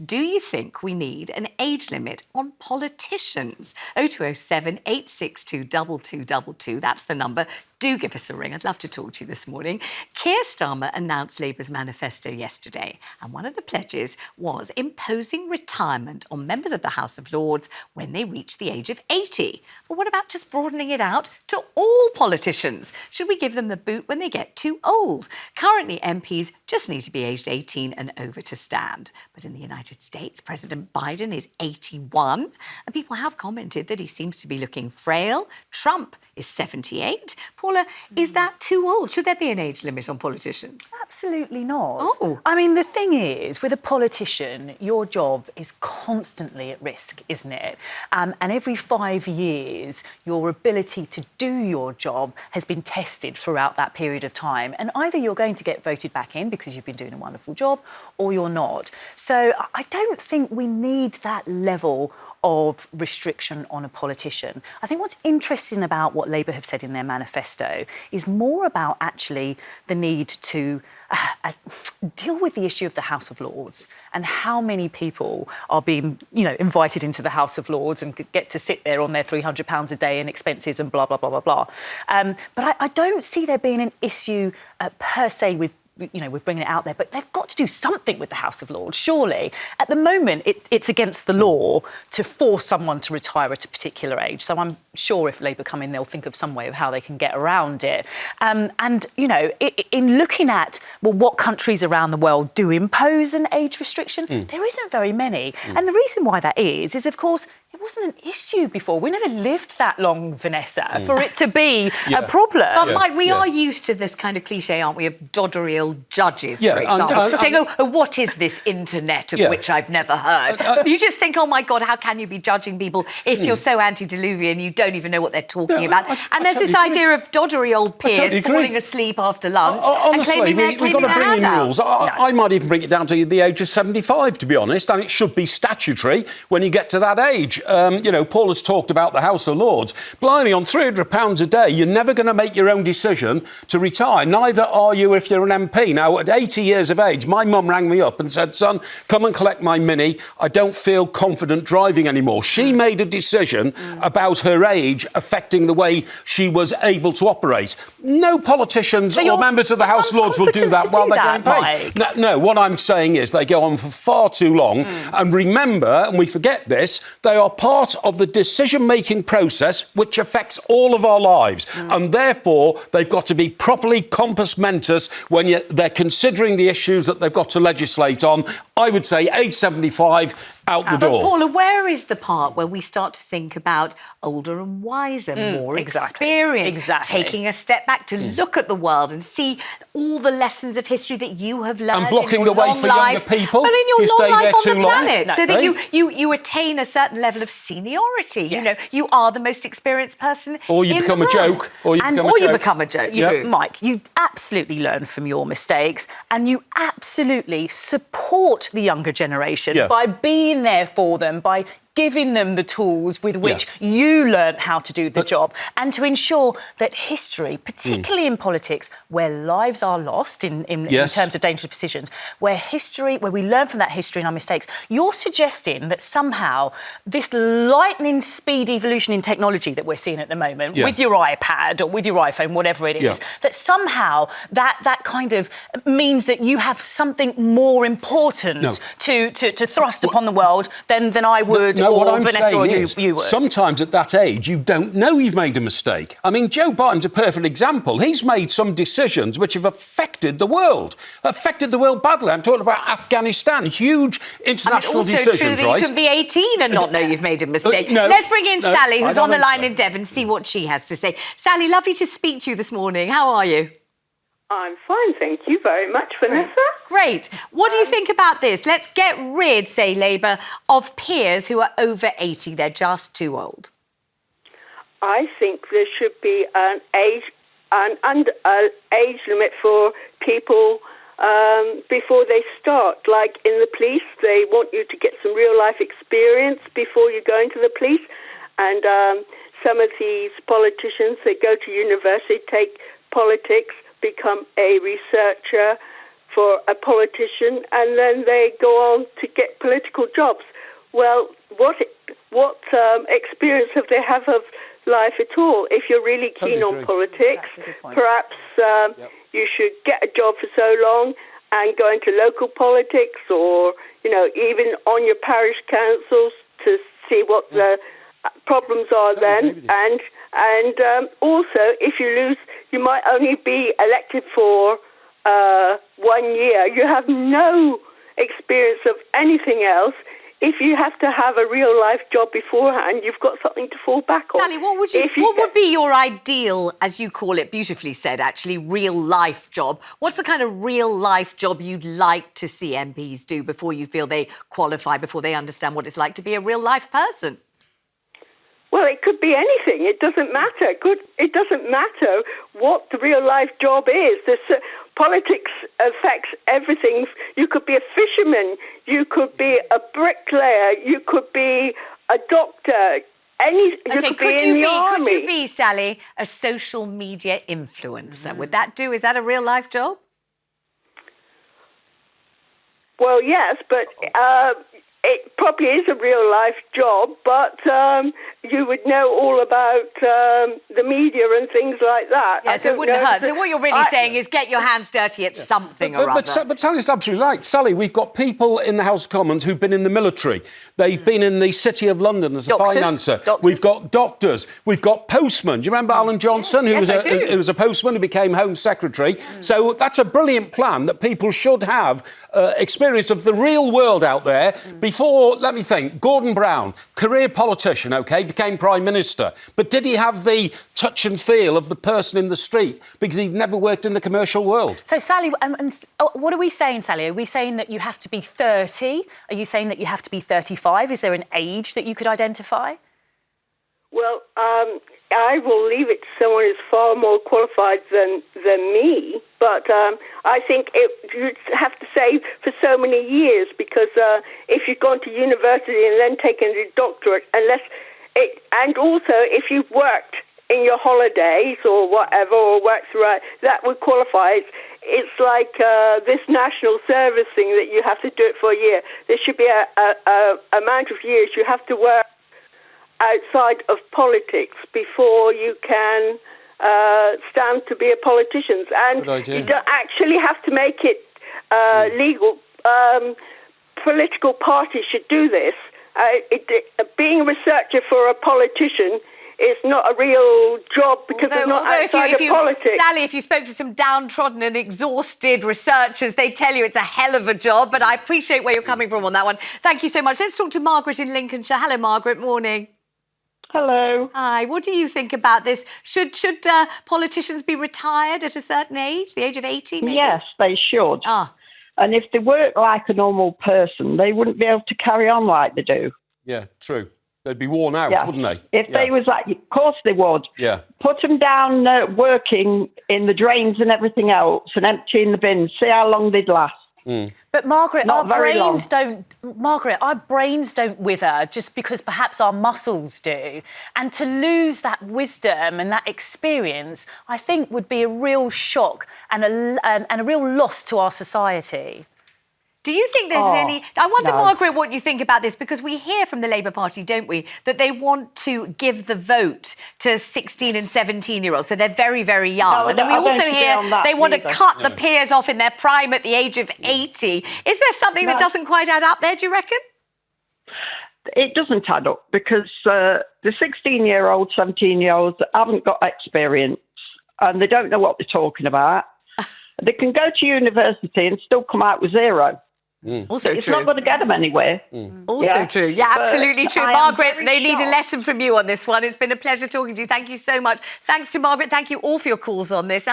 Do you think we need an age limit on politicians? 0207 862 2222. That's the number. Do give us a ring. I'd love to talk to you this morning. Keir Starmer announced Labour's manifesto yesterday, and one of the pledges was imposing retirement on members of the House of Lords when they reach the age of 80. But what about just broadening it out to all politicians? Should we give them the boot when they get too old? Currently, MPs just need to be aged 18 and over to stand. But in the United States, President Biden is 81, and people have commented that he seems to be looking frail. Trump is 78. Paula, is that too old? Should there be an age limit on politicians? Absolutely not. Oh. I mean, the thing is, with a politician, your job is constantly at risk, isn't it? And every 5 years, your ability to do your job has been tested throughout that period of time. And either you're going to get voted back in because you've been doing a wonderful job, or you're not. So I don't think we need that level of restriction on a politician. I think what's interesting about what Labour have said in their manifesto is more about actually the need to deal with the issue of the House of Lords and how many people are being, invited into the House of Lords and get to sit there on their £300 a day in expenses and blah, blah, blah, blah, blah. But I don't see there being an issue per se with bringing it out there, but they've got to do something with the House of Lords, surely. At the moment, it's against the law to force someone to retire at a particular age. So I'm sure if Labour come in, they'll think of some way of how they can get around it. In looking at, what countries around the world do impose an age restriction, there isn't very many. And the reason why that is, of course, it wasn't an issue before. We never lived that long, Vanessa, for it to be a problem. But, Mike, we are used to this kind of cliche, aren't we, of dodderial judges, for example, saying, what is this internet of which I've never heard? You just think, oh, my God, how can you be judging people if you're so antediluvian you don't even know what they're talking about? And there's this idea of doddery old peers falling asleep after lunch honestly, and claiming we've got to bring in rules. No. I might even bring it down to the age of 75, to be honest, and it should be statutory when you get to that age. Paul has talked about the House of Lords. Blimey, on £300 a day, you're never going to make your own decision to retire. Neither are you if you're an MP. Now, at 80 years of age, my mum rang me up and said, son, come and collect my Mini. I don't feel confident driving anymore. She made a decision about her age affecting the way she was able to operate. No politicians or members of the House of Lords will do that while they're getting paid. No, what I'm saying is they go on for far too long. And remember, and we forget this, they are part of the decision-making process which affects all of our lives. And therefore, they've got to be properly compos mentis when they're considering the issues that they've got to legislate on. I would say age 75, out the door. Paula, where is the part where we start to think about older and wiser, more experienced, taking a step back to look at the world and see all the lessons of history that you have learned and blocking the way for younger people but in your long life on the planet, long. so that you attain a certain level of seniority. Yes. You are the most experienced person or you in become the a world. joke, or you become a joke. True. Mike, you absolutely learn from your mistakes, and you absolutely support the younger generation by being there for them, by giving them the tools with which you learnt how to do the job, and to ensure that history, particularly in politics, where lives are lost in terms of dangerous decisions, where we learn from that history and our mistakes, you're suggesting that somehow this lightning speed evolution in technology that we're seeing at the moment, with your iPad or with your iPhone, whatever it is, that somehow that kind of means that you have something more important to thrust upon the world than I would. What I'm Vanessa, saying is, you would. sometimes at that age, you don't know you've made a mistake. I mean, Joe Biden's a perfect example. He's made some decisions which have affected the world badly. I'm talking about Afghanistan, huge international decisions, also true that you can be 18 and not know you've made a mistake. Let's bring in Sally, who's on the line in Devon, see what she has to say. Sally, lovely to speak to you this morning. How are you? I'm fine, thank you very much, Vanessa. Great. What do you think about this? Let's get rid, say Labour, of peers who are over 80. They're just too old. I think there should be an age limit for people before they start. Like in the police, they want you to get some real-life experience before you go into the police. And some of these politicians, they go to university, take politics, become a researcher for a politician, and then they go on to get political jobs. Well, what experience have they have of life at all? If you're really keen on politics, perhaps you should get a job for so long and go into local politics, or even on your parish councils to see what the problems are then. And also, if you lose, you might only be elected for 1 year. You have no experience of anything else. If you have to have a real life job beforehand, you've got something to fall back on. Sally, what would be your ideal, as you call it, beautifully said, actually, real life job? What's the kind of real life job you'd like to see MPs do before you feel they qualify, before they understand what it's like to be a real life person? Well, it could be anything. It doesn't matter. It doesn't matter what the real life job is. Politics affects everything. You could be a fisherman. You could be a bricklayer. You could be a doctor. Could you be, Sally, a social media influencer? Would that do? Is that a real life job? Well, yes, but it probably is a real life job, but you would know all about the media and things like that. Yeah, so it wouldn't hurt. So what you're really saying is get your hands dirty at something or other. But Sally's absolutely right. Sally, we've got people in the House of Commons who've been in the military. They've been in the City of London as a financer. We've got doctors. We've got postmen. Do you remember Alan Johnson, who was a postman who became Home Secretary? So that's a brilliant plan that people should have experience of the real world out there. Before, let me think, Gordon Brown, career politician, became Prime Minister. But did he have the touch and feel of the person in the street? Because he'd never worked in the commercial world. So, Sally, what are we saying, Sally? Are we saying that you have to be 30? Are you saying that you have to be 35? Is there an age that you could identify? Well, I will leave it to someone who's far more qualified than me. But I think you'd have to say for so many years, because if you've gone to university and then taken a doctorate, and also if you've worked in your holidays or whatever, or worked throughout, that would qualify. It's like this national service thing that you have to do it for a year. There should be a amount of years you have to work outside of politics before you can stand to be a politician. And you don't actually have to make it legal. Political parties should do this. Being a researcher for a politician is not a real job because it's not outside of politics. Sally, if you spoke to some downtrodden and exhausted researchers, they tell you it's a hell of a job, but I appreciate where you're coming from on that one. Thank you so much. Let's talk to Margaret in Lincolnshire. Hello, Margaret. Morning. Hello. Hi. What do you think about this? Should politicians be retired at a certain age, the age of 80, maybe? Yes, they should. And if they work like a normal person, they wouldn't be able to carry on like they do. Yeah, true. They'd be worn out, wouldn't they? If they was like, of course they would. Yeah. Put them down working in the drains and everything else and emptying the bins. See how long they'd last. But Margaret, our brains don't wither just because perhaps our muscles do. And to lose that wisdom and that experience, I think, would be a real shock and a real loss to our society. Do you think there's any... I wonder, Margaret, what you think about this, because we hear from the Labour Party, don't we, that they want to give the vote to 16 and 17-year-olds, so they're very, very young. And then we also hear they want to cut the peers off in their prime at the age of 80. Is there something that doesn't quite add up there, do you reckon? It doesn't add up because the 16-year-olds, 17-year-olds haven't got experience and they don't know what they're talking about. They can go to university and still come out with zero. Also it's true. not going to get them anywhere. Also true. Yeah, absolutely true. Margaret, they need a lesson from you on this one. It's been a pleasure talking to you. Thank you so much. Thanks to Margaret. Thank you all for your calls on this.